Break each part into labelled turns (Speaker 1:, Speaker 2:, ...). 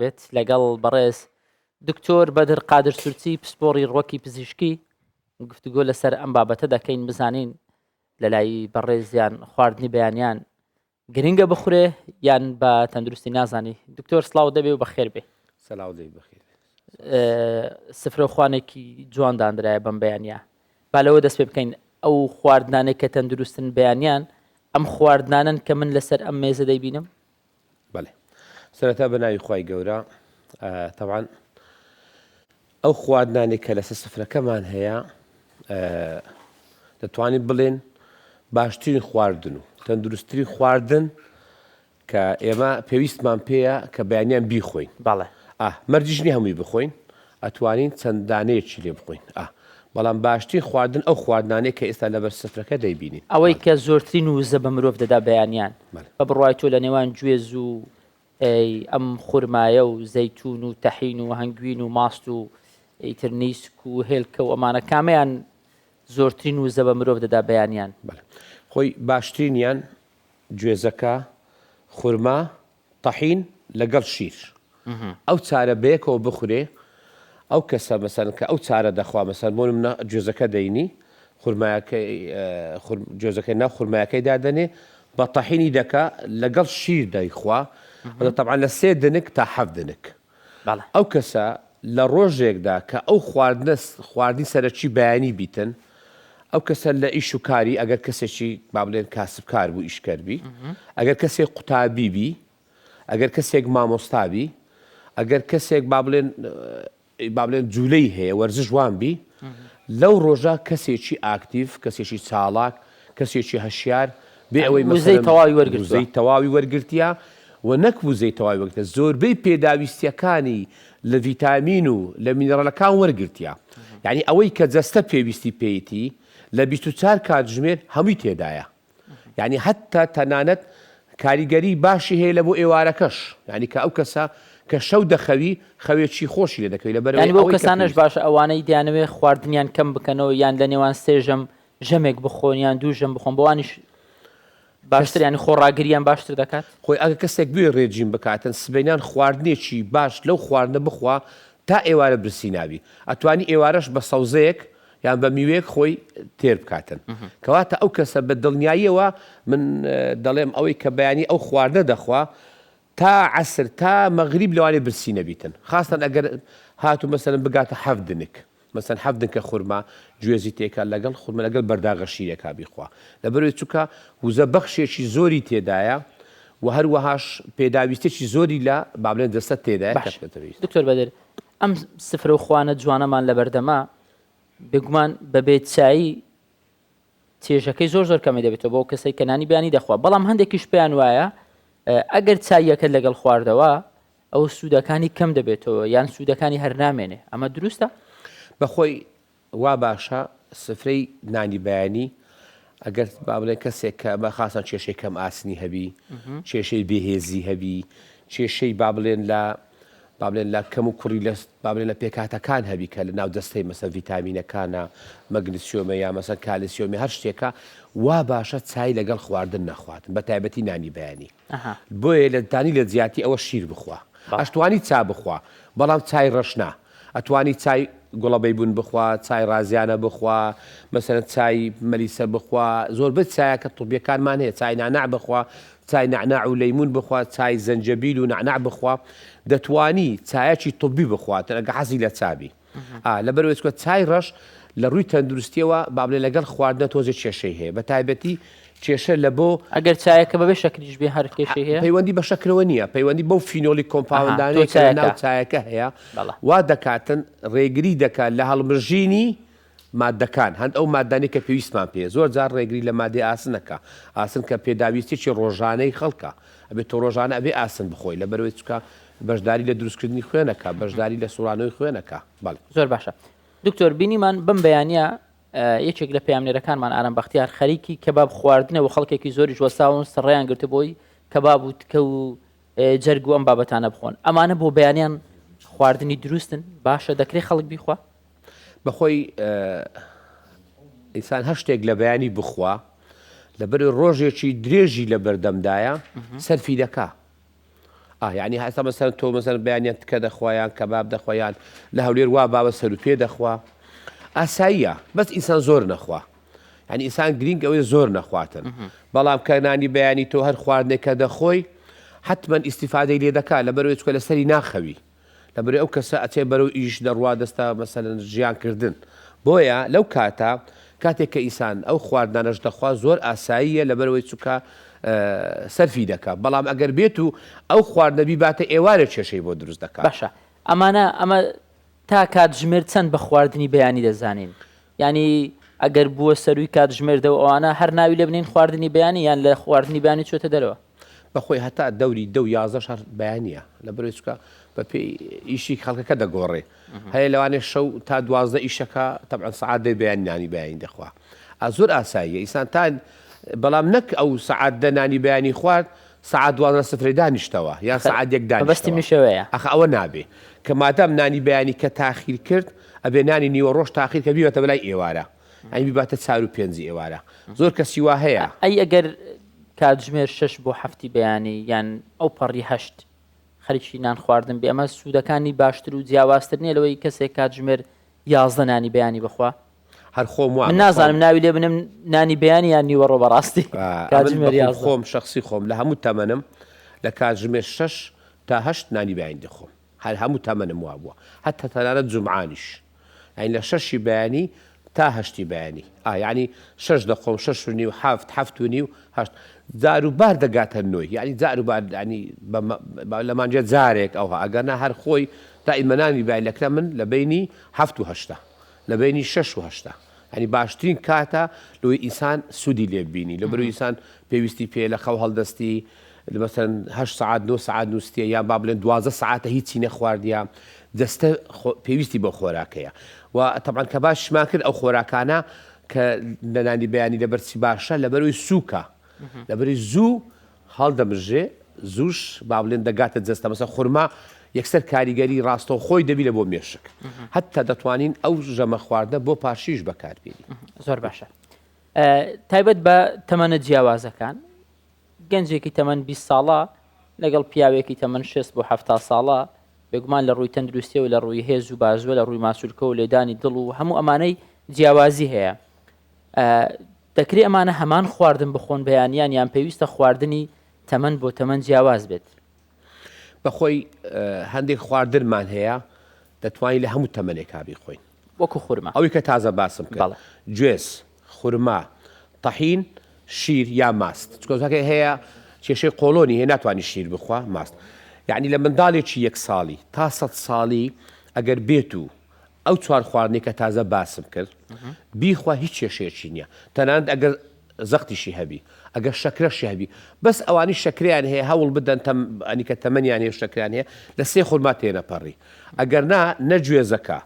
Speaker 1: بێت لەگەڵ بەڕێز دکتۆر بەدر قادر سورچی پسپۆڕی ڕوەکی پزیشکی گفتوگۆ لەسەر ئەم بابەتە دەکەین بزانین لە لای بەڕێزیان خواردنی بەیانیان گرنگە بخورێ یان بە تەندروستی نازانی. دکتۆر سڵاو دەبێ و بەخێر بێ.
Speaker 2: سەلاو دەی بەخێر.
Speaker 1: سفرەخوانێکی جواندانرایە بەم بەیانیا با لەوە دەست پێ بکەین ئەو خواردنانێک کە تەندروستن بەیانیان ئەم خواردنانن کە من لەسەر ئەم مێزە دەیبینم.
Speaker 2: بەڵێ سەرەتا بەناوی خوای گەورە طبعاً ئەو خواردنانێک کە لەسەر سفرەکەمان هەیە دەتوانین بڵێن باشترین خواردن و تەندروستترین خواردن کە ئێمە پێویستمان پێیە کە بەیانیان بیخۆین.
Speaker 1: بەڵێ
Speaker 2: مەرجیژنی هەمووی بخۆین ئەتوانین چەندانەیەکی لێ بخۆین. بەڵام باشترین خواردن ئەو خواردنانەیە کە ئێستا لەبەر سفرەکە دەیبینین
Speaker 1: ئەوەی کە زۆرترین وزە بە مرۆڤ دەدا بەیانیان بە بڕوای تۆ لە نێوان گوێز و ئەم خورمایە و زەیتون و تەحین و هەنگوین و ماست و ئیتر نیسک و هێلکە و ئەمانە کامیان زۆرترین وزە بە مرۆڤ دەدا بەیانیان.
Speaker 2: خۆی باشترینیان گوێزەکە خورما تەحین لەگەڵ شیر ئەو چارە بەیەکەوە بخورێ ئەو کەسە مەسەن کە ئەو چارە دەخوا مەسەن بۆ نمونە گوێزەکە دەینی گوێزەکەی ناو خورمایەکەی دادەنێ بە تەحینی دەکا لەگەڵ شیر دەیخوا طبعاً لە 3 دنک تا 7 دنک. ئەو کەسە لە ڕۆژێکدا کە ئەو خواردنی سەرەکی بەیانی بیتن ئەو کەسە لە ئیش و کاری ئەگەر کەسێکی با بڵێن کاسبکار بوو ئیشکەربی ئەگەر کەسێک قوتابی بی ئەگەر کەسێک مامۆستابی ئەگەر کەسێک با بڵێن جوولەی هەیە وەرزش وان بی لەو ڕۆژە کەسێکی ئاکتیڤ کەسێکی چاڵاک کەسێکی هەشیار بێ ئەوەی
Speaker 1: وزەی
Speaker 2: تەواوی وەرگرتیا و نەک وزەی تەواوی وەرگرتە زۆربەی پێداویستیەکانی لە ڤیتامین و لە مینەڕەلەکان وەرگرتیا. یعنی ئەوەی کە جەستە پێویستی پێیتی لە 24 کاتژمێر هەمووی تێدایە. یعنی حتا تەنانەت کاریگەری باشی هەیە لە بۆ ئێوارەکەش یعنی کە ئەو کەسە کە شەو دەخەوی خەوێکی خۆشی لێ دەکەوی لەبەرەوەی
Speaker 1: بۆ کەسانش باشە ئەوانەی دیانەوێ خواردنیان کەم بکەنەوە یان لە نێوان 3 ژەم ژەمێک بخۆن یان 2 ژەم بخۆن بەوانیش باشتر ینی خۆڕاگریان باشتر دەکات.
Speaker 2: خۆی ئەگە کەسێک بێ ڕێجیم بکاتن سبەینان خواردنێکی باش لەو خواردنە بخوا تا ئێوارە برسی ناوی ئەتوانی ئێوارەش بە سەوزەیەک یان بە میوەیەک خۆی تێر بکاتن کەواتە ئەو کەسە بە دڵنیاییەوە من دەڵێم ئەوەی کە بەیانی ئەو خواردنە دەخوا تا عەسر تا مەغریب لەوانێ برسی نەبیتن خاستەن ئەگەر هاتوو مەسەلەن بگاتە 7 دنک مەسەن 7 دنکە خورما گوێزی تێکا لەگەڵ خورمە لەگەڵ بەرداغە شیرێکا بیخوا لەبەرەوەی چووکە وزە بەخشێکی زۆری تێدایە و هەروەهاش پێداویستێکی زۆری لە با بڵێن دەستە تێدایە.
Speaker 1: دکتۆر بەدر ئەم سفرە و خوانە جوانەمان لە بەردەما بێگومان بەبێت چایی چێژەکەی زۆر کەمی دەبێتەوە بۆ کەسەی کە نانی بەیانی دەخوا بەڵام هەندێکیش پێیان وایە ئەگەر چایەکە لەگەڵ خواردەوە ئەو سوودەکانی کەم دەبێتەوە یان سوودەکانی هەر نامێنێ ئەمە دروستە؟
Speaker 2: بەخۆی وا باشە سفرەی نانی بەیانی ئەگەر با بڵێن کەسێک کە بە خاستان کێشەی کەم ئاسنی هەبی کێشەی بێهێزی هەبی کێشەی با بڵێن لە کەم و کوڕی با بڵێن لە پێکاتەکان هەبی کە لە ناو دەستەی مەسە ڤیتامینەکانە مەگنیسیۆمە یا مەسە کالسیۆمی هەر شتێکە وا باشە چای لەگەڵ خواردن نەخواتن بە تایبەتی نانی بەیانی بۆیە لە دانی لە زیاتی ئەوە شیر بخوا ئەشتوانی چا بخوا بەڵام چای ڕەشنا ئەتوانی چای گوڵەبەی بوون بخوا چای رازیانە بخوا مەسەلەن چای مەلیسە بخوا زۆربەی چایەکە تووبیەکانمان هەیە چای نعناع بخوا چای نعناع و لەیمون بخوا چای زەنجەبیل و نعناع بخوا دەتوانی چایەکی تووبی بخواتن ئەگە حەزی لە چابی لەبەرەوەی چکە چای ڕەش لە ڕووی تەندروستیەوە با بڵێ لەگەڵ خواردنە تۆزێک کێشەی هەیە بە تایبەتی کێشە لە بۆ
Speaker 1: ئەگەر چایەکە بەبێ شەکریش بێ هەر کێشەی هەیە
Speaker 2: پەیوەندی بە شەکرەوە نییە پەیوەندی بەو فینۆلی کۆمپاوندانەی کە ناو چایەکە هەیە وا دەکاتن ڕێگری دەکات لە هەڵمرژینی مادەکان هەند ئەو مادانەی کە پێویستمان پێ زۆر جار ڕێگری لە مادەی ئاسنەکە ئاسن کە پێداویستێکی ڕۆژانەی خەڵکە ئەبێت تۆ ڕۆژانە ئەبێ ئاسن بخۆی لەبەرەوەی چکە بەشداری لە دروستکردنی خوێنەکە بەشداری لە سوڕانەوەی خوێنەکە.
Speaker 1: زۆر باشە دکتۆر بینیمان بم بەیانە یەکێک لە پەیامنێرەکانمان ئارام بەختیار خەریکی کەباب خواردنەوە خەڵکێکی زۆری جوەساون سڕێیان گرتە بۆی کەباب و تکە و جەرگ و ئەم بابەتانە بخۆن ئەمانە بۆ بەیانیان خواردنی دروستن باشە دەکرێت خەڵک بیخوا
Speaker 2: بەخۆی ئینسان هەر شتێک لە بەیانی بخوا لەبەر ڕۆژێکی درێژی لە بەردەمدایە سەرفی دەکا یعنی هەستا مەسەرەن تۆ مەسەرەن بەیانیان تکە دەخوایان کەباب دەخوایان لە هەولێر وا بابە سەر و پێ دەخوا ئاساییە بەس ئینسان زۆر نەخوا ینی ئینسان گرنگ ئەوەی زۆر نەخواتن بەڵام کە نانی بەیانی تۆ هەر خواردنێکە دەخۆی حتمما ئیسیفادەی لێ دەکات لەبەرەوەی چکە لەسەری ناخەوی لەبەرەوەی ئەو کەسە ئەچێ بەرەو ئیش دەڕوا دەستا مەسەرەن ژیانکردن بۆیە لەو کاتێک کە ئینسان ئەو خواردانەش دەخوا زۆر ئاساییە لەبەرەوەی چووکە سەرفی دەکات بەڵام ئەگەر بێت و ئەو خواردنەبی باتە ئێوارە کێشەی بۆ دروست دەکات
Speaker 1: باشە ئەمە تا کاتژمێر چەند بە خواردنی بەیانی دەزانین ینی ئەگەر بووە سەروی کاتژمێردەوە ئەوانە هەر ناوی لێ بنین خواردنی بەیانی یان لە خواردنی بەیانی چۆتە دەرەوە
Speaker 2: بەخۆی هەتا دەوری 11 شهر بەیانە لەبەرەوەی چووکە بە پێی ئیشی خەڵکەکە دەگۆڕێ هەیە لەوانێ شەو تا 12 ئیشەکە تەبعەن سەعات دەی بەیانی بەیانی دەخوا زۆر ئاساییە ئینسان تا بەڵام نەک ئەو سەعات دەنانی بەیانی خوارد سەعات 12 سفرەی دانیشتەوە یا سەعات 1
Speaker 1: بەستی میشەوەیە
Speaker 2: ئەخ ئەوە نابێ کە مادام نانی بەیانی کە تاخیر کرد ئەبێ نانی نیوە ڕۆژ تاخیر کە بیوەتە بەلای ئێوارە ئەی بیباتە 4 و 5 ئێوارە زۆر کەسی وا هەیە
Speaker 1: ئەی ئەگەر کاتژمێر 6 بۆ هەفتی بەیانی یان ئەو پەڕی 8 خەریکی نان خواردن بێ ئەمە سوودەکانی باشتر و جیاوازتر نیە لەوەی کەسێک کاتژمێر 11 نانی بەیانی بخوا
Speaker 2: هەر خۆم
Speaker 1: من نازانم ناوی لێ بنم نانی بەیانی یان نیوەڕۆ بەڕاستی
Speaker 2: خۆم شخصی خۆم لە هەموو تەمەنم لە کاتژمێر 6 تا 8 نانی بەیانی دەخۆم هەر هەموو تەمەنم وا بووە هەتا تەنانەت جومعانیش یعنی لە 6 بەیانی تا 8 بەیانی یعنی 6 دەخۆم 6 و نیو 7 و نیو 8 جاروبار دەگاتە نوۆی یعنی جاروبار ینی لەمانجێ جارێک ئەوها ئەگەرنا هەر خۆی تا ئیمەنانی بایلەکە من لە بینی 7 و 8 لە بینی 6 و 8 ینی باشترین کاتە لەوەی ئینسان سوودی لێ ببینی لەبەرەوەی ئینسان پێویستی پێ لە خەو هەڵدەستی مثلا 8 ساعت 9 ساعت نووسە یا با بڵێن 12 ساعتە هیچی نەخواردیە دەستە پێویستی بۆ خۆراکەیە و طبعا کە باشمان کرد ئەو خۆراکانە کە لەنانی بەیانی لەبەرچی باشە لەبەرەوەی سووکە لەبەری زوو هەڵدەمژێ زووش با بڵێن دەگاتە جەستە مەسە خورما یەکسەر کاریگەری ڕاستەوە خۆی دەبی لە بۆ مێشک هەتا دەتوانین ئەو ژەمە خواردە بۆ پاشیش بەکاربێنی
Speaker 1: زۆر باشە تایبەت بە تەمەنە جیاوازەکان گەنجێکی تەمەن 20 ساڵە لەگەڵ پیاوێکی تەمەن 6 بۆ 7 ساڵە بێگومان لە ڕووی تەندروستی و لە ڕووی هێز و بازوە لە ڕووی ماسوولکە و لێدانی دڵ و هەموو ئەمانەی جیاوازی هەیە دەکرێت ئەمانە هەمان خواردن بخۆن بەیانیان یان پێویستە خواردنی تەمەن بۆ تەمەن جیاواز بێت
Speaker 2: بەخۆی هەندێک خواردنمان هەیە دەتوانین لە هەموو تەمەنێکا بیخۆین
Speaker 1: وەکو خورما
Speaker 2: ئەوەی کە تازە باسم کرد گوێز خورما تەحین شیر یا ماست چکۆزەکە هەیە کێشەی قۆڵۆنی هەیە ناتوانانی شیر بخوا ماست یعنی لە منداڵێکی 1 ساڵی تا 100 ساڵی ئەگەر بێت و ئەو چوار خواردنی کە تازە باسم کرد بیخوا هیچ کێشەیەکی نییە تەنانەت ئەگەر زەختیشی هەبی ئەگەر شەکرەشی هەبی بەس ئەوانی شەکریان هەیە هەوڵ بدەن ئەنی کە تەمەنیان هەیە شەکریان هەیە لە 3 خورما تێنەپەڕی ئەگەر نە گوێزەکە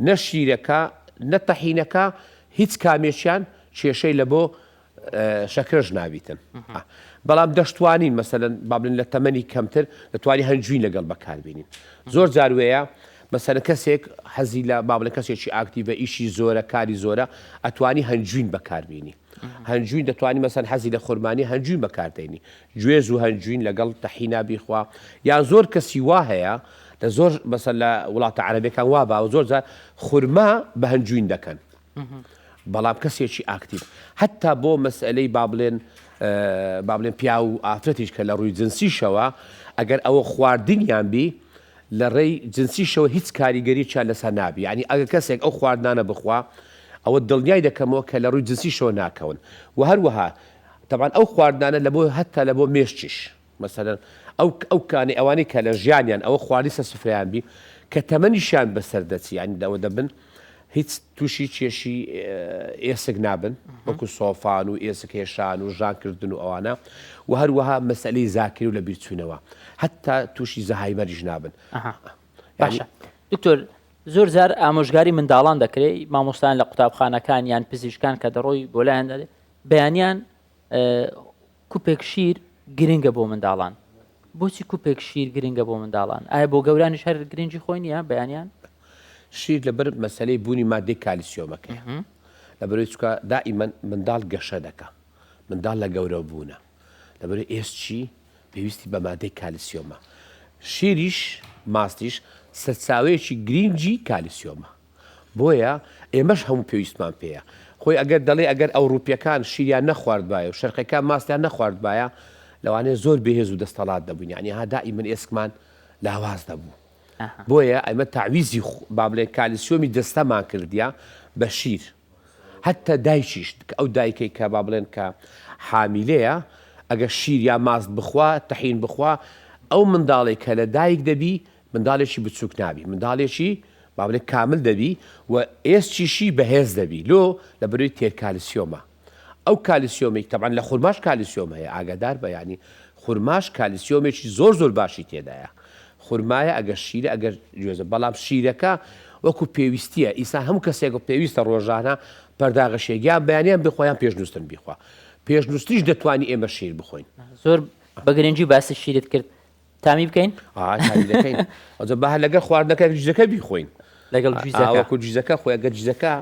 Speaker 2: نە شیرەکە نە تەحینەکە هیچ کامێکیان کێشەی لە بۆ شەکرەش نابیتن بەڵام دەشتوانین مەسەلەن با بڵێن لە تەمەنی کەمتر دەتوانی هەنجوین لەگەڵ بەکاربێنین زۆر جاروەیە مەسەلەن کەسێک حەزی لە با بڵێن کەسێکی ئاکتیڤە ئیشی زۆرە کاری زۆرە ئەتوانی هەنجوین بەکاربێنی هەنجوین دەتوانی مەسەن حەزی لە خورمانی هەنجوین بەکاردێنی گوێز و هەنجوین لەگەڵ تەحینا بیخوا یان زۆر کەسی وا هەیە لە زۆر مەسەن لە وڵاتە عەرەبیەکان وا بە و زۆر جار خورما بە هەنجوین دەکەن بەڵام کەسێکی ئاکتیڤ هەتا بۆ مەسئلەی با بڵێن پیا و ئافرەتیش کە لە ڕووی جنسیشەوە ئەگەر ئەوە خواردنیان بی لە ڕێی جنسیشەوە هیچ کاریگەرییان لەسەر نابی ینی ئەگەر کەسێک ئەو خواردانە بخوا ئەوە دڵنیای دەکەمەوە کە لە ڕووی جنسیشەوە ناکەون و هەروەها طبعا ئەو خواردانە لە بۆ هەتا لە بۆ مێشتیش مەسەلەن ئەو کانی ئەوانەی کە لە ژیانیان ئەوە خواردی سەسفرەیان بی کە تەمەنیشیان بەسەر دەچی ینی ئەوە دەبن هیچ تووشی کێشی ئێسک نابن وەکو سۆفان و ئێسک هێشان و ژانکردن و ئەوانە و هەروەها مەسئلەی زاکری و لە بیرچوونەوە هەتا تووشی زەهایمەریش نابن
Speaker 1: باشە دکتۆر زۆر جار ئامۆژگاری منداڵان دەکرێت مامۆستان لە قوتابخانەکان یان پزیشکان کە دەڕۆی بۆ لایەن دەدێت بەیانیان کوپێک شیر گرنگە بۆ منداڵان بۆچی کوپێک شیر گرنگە بۆ منداڵان ئایا بۆ گەورانیش هەر گرنگی خۆی نیە بەیانیان
Speaker 2: شیر لەبەر مەسەلەی بوونی مادەی کالیسیۆمەکەی لەبەرەوەی چکە دائیمەن منداڵ گەشە دەکە منداڵ لە گەورە بوونە لەبەرەوەی ئێسچی پێویستی بە مادەی کالیسیۆمە شیریش ماستیش سەرچاوەیەکی گرنگی کالیسیۆمە بۆیە ئێمەش هەموو پێویستمان پێەیە خۆی ئەگەر دەڵێ ئەگەر ئەوروپیەکان شیریان نەخواردبایە و شەرقەکان ماستیان نەخواردبایە لەوانەیە زۆر بەهێز و دەستەڵات دەبوون یعنی هادائی من ئێسکمان لاواز دەبوو بۆیە ئەمە تعویزی با بڵێن کالیسیۆمی دەستەمان کردیا بە شیر حتى دایکیش ئەو دایکەی کە با بڵێن کە حامیلەیە ئەگەر شیر یا ماست بخوا تەحین بخوا ئەو منداڵێک کە لە دایک دەبی منداڵێکی بچووک نابی منداڵێکی با بڵێن کامل دەبی و ئێستیشی بەهێز دەبی لۆ لە بەروی تێر کالیسیۆمە ئەو کالیسیۆمی تەبعاً لە خورماش کالیسیۆم هەیە ئاگادار بە ینی خورماش کالیسیۆمێکی زۆر باشی تێدایە خورمایە ئەگەر شیرە ئەگەر گوێزە بەڵام شیرەکە وەکو پێویستیە ئیسا هەموو کەسێک پێویستە ڕۆژانە پەرداغەشێگیان بەیانیان بخۆیان پێشنووسن بیخوا پێشنووسیش دەتوانی ئێمە شیر بخۆین
Speaker 1: زۆر بە گرنگی باسی شیرت کرد تامی بکەین
Speaker 2: دەکەین ئەوجە بەها لەگەر خواردنەکە جیزەکە بیخۆین
Speaker 1: لەگەڵ
Speaker 2: وەکو جیزەکە خۆی ئەگەر جیزەکە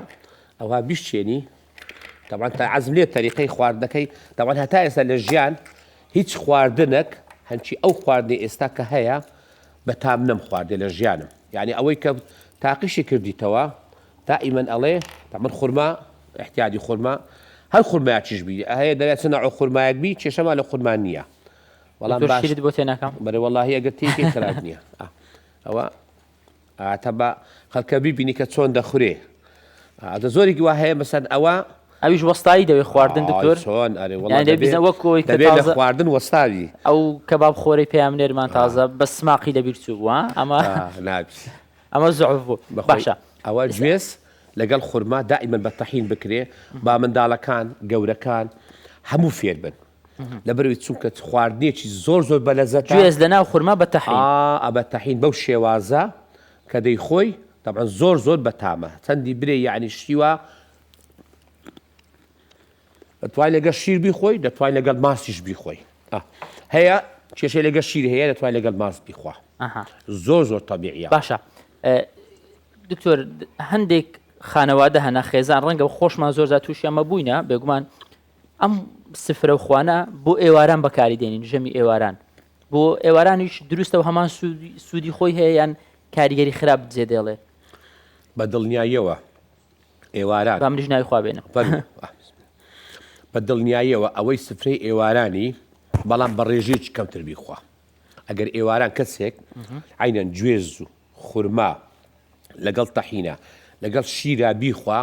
Speaker 2: ئەوها بیشتێنی طبعاً تا عەزم لێ تەریقەی خواردنەکەی طبعاً هەتا ئێستا لە ژیان هیچ خواردنێک هەنچی ئەو خواردنی ئێستا کە هەیە بە تام نەم خواردێ لە ژیانم یعنی ئەوەی کە تاقیشی کردیتەوە دائما ئەڵێ من خورما احتیاجی خورما هەر خورمایکیش بی هەیە دەوێت چ نوع خورمایەک بی کێشەما لە خورمان نییە
Speaker 1: وەڵام شیرت بۆ تێناکەم
Speaker 2: بەرێ وەڵاهی ئەگەر تێکی خراپ نییە ئەوە ئاتە بە خەڵکە بیبینی کە چۆن دەخورێ ئەدە زۆرێکی وا هەیە مەسەن ئەوە
Speaker 1: ئەویش وەستایی دەوێت خواردن دکتۆر
Speaker 2: چۆن ئەرێ
Speaker 1: وەکۆی
Speaker 2: دەبێت لە خواردن وەستاوی
Speaker 1: ئەو کەباب خۆرەی پێیامنێرمان تازە بە سماقی لەبیر چوو بووە ئەمە زعف بوو باشە
Speaker 2: ئەوە گوێز لەگەڵ خورما دائما بە تەحین بکرێ با منداڵەکان گەورەکان هەموو فێر بن لەبەرەوەی چونکە خواردنێکی زۆر بەلەزەت
Speaker 1: گوێز لەناو خورما بە تەحین
Speaker 2: بە تەحین بەو شێوازە کە دەیخۆی طبعا زۆر بەتامە چەندی برێ یعنی شیوە دەتوانین لەگەڵ شیر بیخۆی دەتوانین لەگەڵ ماستیش بیخۆی هەیە کێشەی لەگەڵ شیر هەیە دەتوانین لەگەڵ ماست بیخوا زۆر تەبیعیە
Speaker 1: باشە دکتۆر هەندێک خانەوادە هەنا خێزان ڕەنگە خۆشمان زۆر تووشیان مەبووینە بێگومان ئەم سفرە و خوانە بۆ ئێواران بەکاری دێنین ژەمی ئێواران بۆ ئێوارانیش دروستە و هەمان سوودی خۆی هەیە یان کاریگەری خراپ جێ دێڵێ
Speaker 2: بە دڵنیاییەوە ئێواران
Speaker 1: با منیش ناوی خوا بێنە
Speaker 2: بە دڵنیاییەوە ئەوەی سفرەی ئێوارانی بەڵام بە ڕێژێکی کەمتر بیخوا ئەگەر ئێواران کەسێک عینەن گوێز و خورما لەگەڵ تەحینە لەگەڵ شیرا بیخوا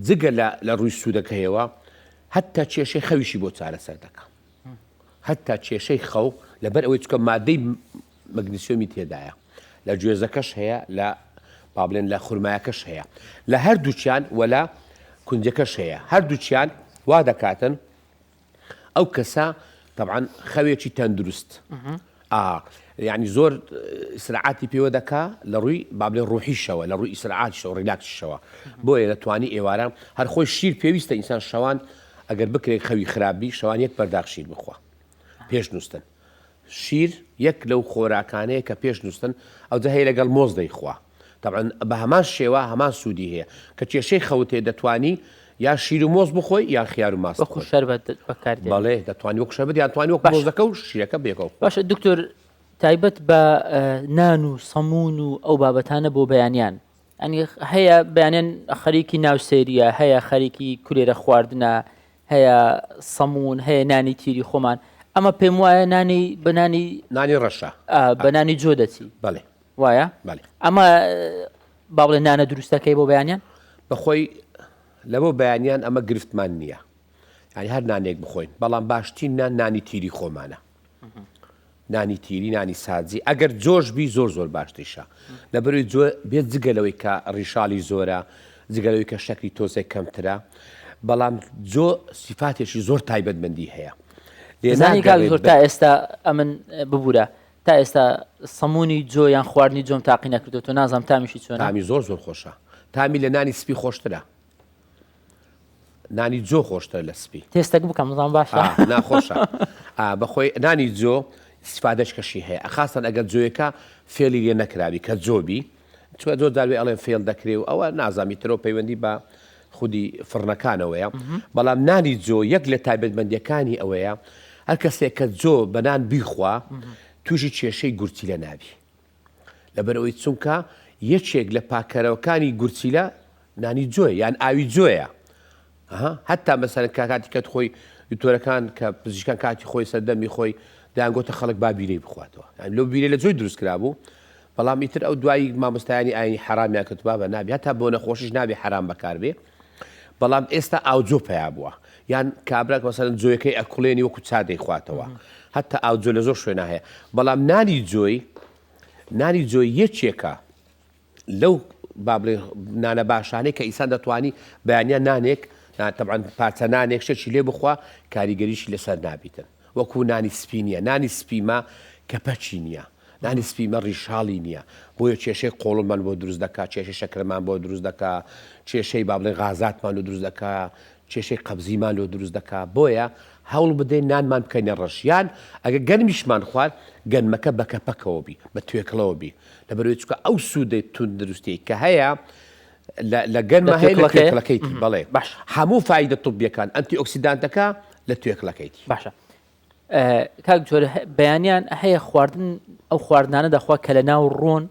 Speaker 2: جگە لە ڕووی سوودەکەیەوە هەتا کێشەی خەویشی بۆ چارەسەر دەکە هەتا کێشەی خەو لەبەر ئەوەی چکە مادەی مەگنیسیۆمی تێدایە لە گوێزەکەش هەیە لە پابلێن لە خورمایەکەش هەیە لە هەردووچیان وەلا کونجەکەش هەیە هەردووچیان وا دەکاتن ئەو کەسە طبعاً خەوێکی تەندروست یعنی زۆر ئیسراعاتی پێوە دەکا لە ڕووی با بڵێن ڕوحیشەوە لە ڕووی ئیسراعاتیشەوە ڕیلاکسیشەوە بۆیە دەتوانی ئێواران هەر خۆی شیر پێویستە ئینسان شەوان ئەگەر بکرێت خەوی خراپبی شەوان یەک بەرداغ شیر بخوا پێش نووستن شیر یەک لەو خۆراکانەیە کە پێش نووستن ئەو هەیە لەگەڵ مۆز دەیخوا طبعاً بە هەمان شێوە هەمان سوودی هەیە کە کێشەی خەوتێ دەتوانی یا شیر و مۆز بخۆی یان خیار و ماست
Speaker 1: وەکو شەربەت بەکاردێنێت
Speaker 2: بەڵێ دەتوانی وەکو شەربەت یان توانی وەکو مۆزەکە و شیرەکە بێکەوە
Speaker 1: باشە دکتۆر تایبەت بە نان و سەمون و ئەو بابەتانە بۆ بەیانیان ئەنی هەیە بەیانیان خەریکی ناوسێریە هەیە خەریکی کولێرە خواردنە هەیە سەمون هەیە نانی تیری خۆمان ئەمە پێم وایە نانی
Speaker 2: ڕەشە
Speaker 1: بە نانی جۆ دەچی
Speaker 2: بەڵێ
Speaker 1: وایە ئەمە با بڵێ نانە دروستەکەی بۆ بەیانیان
Speaker 2: بەخۆی لەبۆ بەیانیان ئەمە گرفتمان نییە ینی هەر نانێک بخۆین بەڵام باشترین نانی تیری خۆمانە نانی تیری نانی سادزی ئەگەر جۆش بی زۆر باشتریشە لەبەروی بێت جگەلەوەی کە ڕیشاڵی زۆرە جگەلەوەی کە شەکری تۆزێک کەمترە بەڵام جۆ سیفاتێکی زۆر تایبەتمەندی هەیە
Speaker 1: لێزانی زۆر تا ئێستا ئەمن ببوورە تا ئێستا سەمونی جۆ یان خواردنی جۆم تاقی نەکردو نازانم تامیشی چۆن
Speaker 2: تامی زۆر خۆشە تامی لە نانی سپی خۆشترە نانی جۆ خۆشتر لە سپی
Speaker 1: تێستێک بکەم نزان باشە
Speaker 2: ناخۆشە بەخۆی نانی جۆ استفادەش کەشی هەیە خاستن ئەگەر جۆیەکە فێلی لێ نەکراوی کە جۆبی چوە زۆر داوێ ئەڵێن فێل دەکرێ و ئەوە نازامی ترۆ پەیوەندی بە خودی فڕنەکانەوەیە بەڵام نانی جۆ یەک لە تایبەتمەندیەکانی ئەوەیە هەر کەسێک کە جۆ بەنان بیخوا توژی کێشەی گورچیلە نابی لەبەرەوەی چونکە یەکێک لە پاکەرەوەکانی گورچیلە نانی جۆی یان ئاوی جۆیە هەتا مەسەرەن کاتی کەت خۆی دکتۆرەکان کە پزیشکان کاتی خۆی سەردەمی خۆی دایانگۆتە خەڵک با بیرەی بخواتەوە لەو بیرە لە جۆی دروست کرابوو بەڵام ئیتر ئەو دوایی مامۆستایانی ئاینی حرامیان کەتوبا بە نابی هەتا بۆ نەخۆشیش نابێ حرام بەکاربێ بەڵام ئێستا ئاوجۆ پیا بووە یان کابراک مەسەرەن جۆیەکەی ئەکوڵێنی وەکو چادەی خواتەوە هەتا ئاوجۆ لە زۆر شوێنە هەیە بەڵام نانی جۆی یەکێکە لەو بابڵێ نانە باشانەی کە ئیسان دەتوانی بەیانیان نانێک طبعاً پارچە نانێک شتێکی لێ بخوا کاریگەریشی لەسەر نابیتن وەکو نانی سپینیە نانی سپیمە کە پەچی نییە نانی سپیمە ڕیشاڵی نییە بۆیە کێشەی قۆڵمان بۆ دروست دەکات کێشەی شەکرمان بۆ دروست دەکات کێشەی بابڵێ غازاتمان لۆ دروست دەکات کێشەی قەبزیمان لۆ دروست دەکات بۆیە هەوڵ بدەین نانمان بکەینە ڕەشیان ئەگە گەرمیشمان خوارد گەنمەکە بە کەپەکەوە بی بە توێکڵەوە بی لەبەرەوەی چونکە ئەو سوودەی تون دروستی کە هەیە لە گەنمە هەیە لە توێکڵەکەیتی بەڵێ هەموو فایدە توبیەکان ئەنتی ئۆکسیدانتەکە لە توێکڵەکەیتی
Speaker 1: باشە کاک جۆرە بەیانیان هەیە خواردن ئەو خواردنانە دەخوا کە لە ناو ڕۆن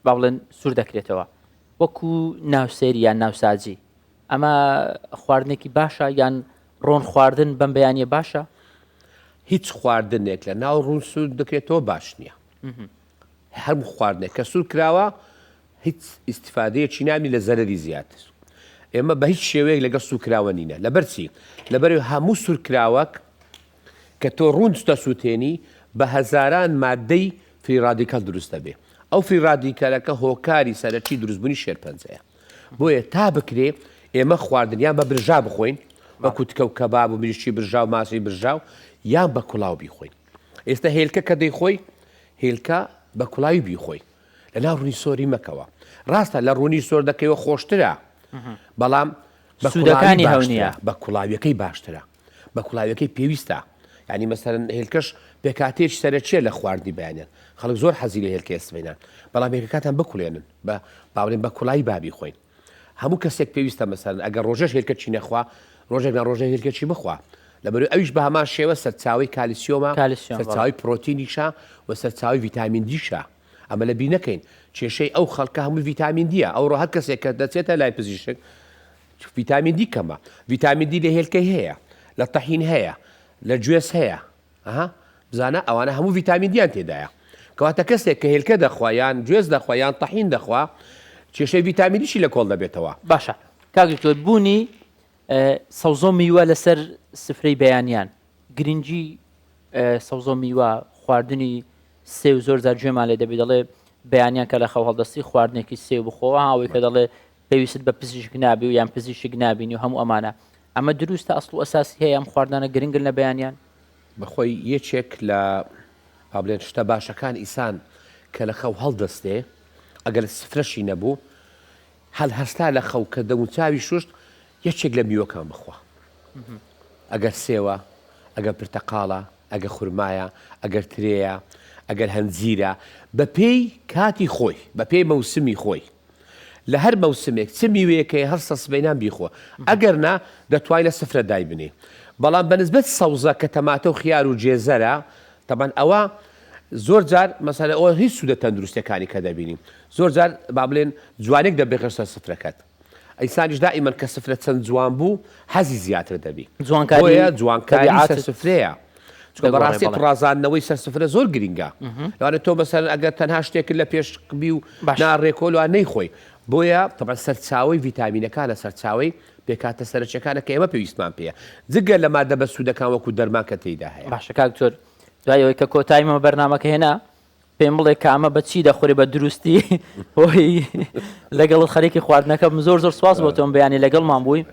Speaker 1: با بڵێن سوور دەکرێتەوە وەکو ناوسێری یان ناوساجی ئەمە خواردنێکی باشە یان ڕۆن خواردن بەم بەیانیە باشە
Speaker 2: هیچ خواردنێک لە ناو ڕوون سوور دەکرێتەوە باش نییە هەموو خواردنێک کە سوور کراوە هیچ ئیسیفادەیەکی نامی لە زەرری زیاتر ئێمە بە هیچ شێوەیەک لەگەڵ سوورکراوە نینە لەبەرچی لەبەر هەموو سوورکراوەک کە تۆ ڕوون دەسووتێنی بە هەزاران مادەی فری ڕادیکال دروست دەبێ ئەو فری ڕادیکالەکە هۆکاری سەرەکی دروستبوونی شێرپەنجەیە بۆیە تا بکرێ ئێمە خواردنیان بە برژا بخۆین وەکو تکە و کەباب و مریشکی برژا و ماسی برژاو یان بە کوڵاو بیخۆین ئێستا هێلکە کە دەیخۆی هێلکە بە کوڵاوی بیخۆی لەناو ڕوونی سۆری مەکەوە ڕاستە لە ڕوونی سۆر دەکەیەوە خۆشترە بەڵام
Speaker 1: سوودەکانی هەونیە
Speaker 2: بە کوڵاویەکەی باشترە بە کوڵاویەکەی پێویستە ینی مەسەرەن هێلکەش پێکاتێکی سەرەکیە لە خواردنی بەیانیان خەڵک زۆر حەزی لە هێلکە ئێسمێنان بەڵام هێلکەکاتان بکوڵێنن بە باڵێن بە کوڵایی بابی خۆین هەموو کەسێک پێویستە مەسەرەن ئەگەر ڕۆژەش هێلکە چی نەخوا ڕۆژێک ڕۆژە هێلکەچی بخوا لەبەر ئەویش بە هەمان شێوە سەرچاوی کالیسیۆمە سەرچاوی پرۆتینیشە و سەرچاوی ڤیتامین دیشە ئەمە لە بیر نەکەین کێشەی ئەو خەڵکە هەموو ڤیتامین دیە ئەو ڕۆ هەر کەسێک کە دەچێتە لای پزیشک ڤیتامین دی کەمە ڤیتامین دی لە هێلکەی هەیە لە تەحین هەیە لە گوێز هەیە بزانە ئەوانە هەموو ڤیتامین دییان تێدایە کەواتە کەسێک کە هێلکە دەخوا یان گوێز دەخوا یان تەحین دەخوا کێشەی ڤیتامین دیشی لە کۆڵ دەبێتەوە
Speaker 1: باشە کاک بوونی سەوزۆ میوە لەسەر سفرەی بەیانیان گرنگی سەوزۆ میوە خواردنی سێ و زۆر جار گوێمان لێ دەبێت دەڵێ بەیانیان کە لە خەو هەڵدەستی خواردنێکی سێ و بخۆوە ئەوەی کە دەڵێ پێویست بە پزیشک نابی و یان پزیشک نابینی و هەموو ئەمانە ئەمە دروستە ئەسڵ و ئەساسی هەیە ئەم خواردنانە گرنگن لە بەیانیان
Speaker 2: بەخۆی یەکێک لە بابلێن شتە باشەکان ئیسان کە لە خەو هەڵدەستێ ئەگەر سفرەشی نەبوو هەل هەستا لە خەو کە دەموچاوی شوشت یەکێک لە میوەکان بخوا ئەگەر سێوە ئەگەر پرتەقاڵە ئەگەر خورمایە ئەگەر ترەیە ئەگەر هەنجیرە بە پێی کاتی خۆی بە پێی مەوسمی خۆی لە هەر مەوسمێک چ میوەیەکەی هەر سەسبەینان بیخۆ ئەگەر نا دەتوانین لە سفرە دای بنێ بەڵام بەنسبەت سەوزە کە تەماتە و خیار و جێزەرە تەبەن ئەوە زۆر جار مەسەلە ئەوە هیچ سوودە تەندروستەکانی کە دەبینیم زۆر جار با بڵێن جوانێک دەبێت سەر سفرەکەت ئەیسانیش دائیمەن کە سفرە چەند جوان بوو حەزی زیاتر دەبی جوانکاری سەر سفرەیە چکە بەڕاستی ڕازاندنەوەی سەر سفرە زۆر گرینگە لەوانێت تۆ بەسەر ئەگەر تەنها شتێکت لە پێش بی و ناڕێکۆلوان نەیخۆی بۆیە تەبەن سەرچاوی ڤیتامینەکانە سەرچاوی پێکاتە سەرچەکانە کە ئێمە پێویستمان پێەیە جگە لە مادە بە سوودەکان وەکو دەرمان کە تێیدا هەیە
Speaker 1: باشە کاک زۆر دوایەوەی کە کۆتاییمەوە بەرنامەکە هێنا پێم بڵێ کە ئەمە بە چی دەخۆری بە دروستی هۆی لەگەڵ خەریکی خواردنەکەم زۆر سواس بۆ تۆم بەیانی لەگەڵمان بووی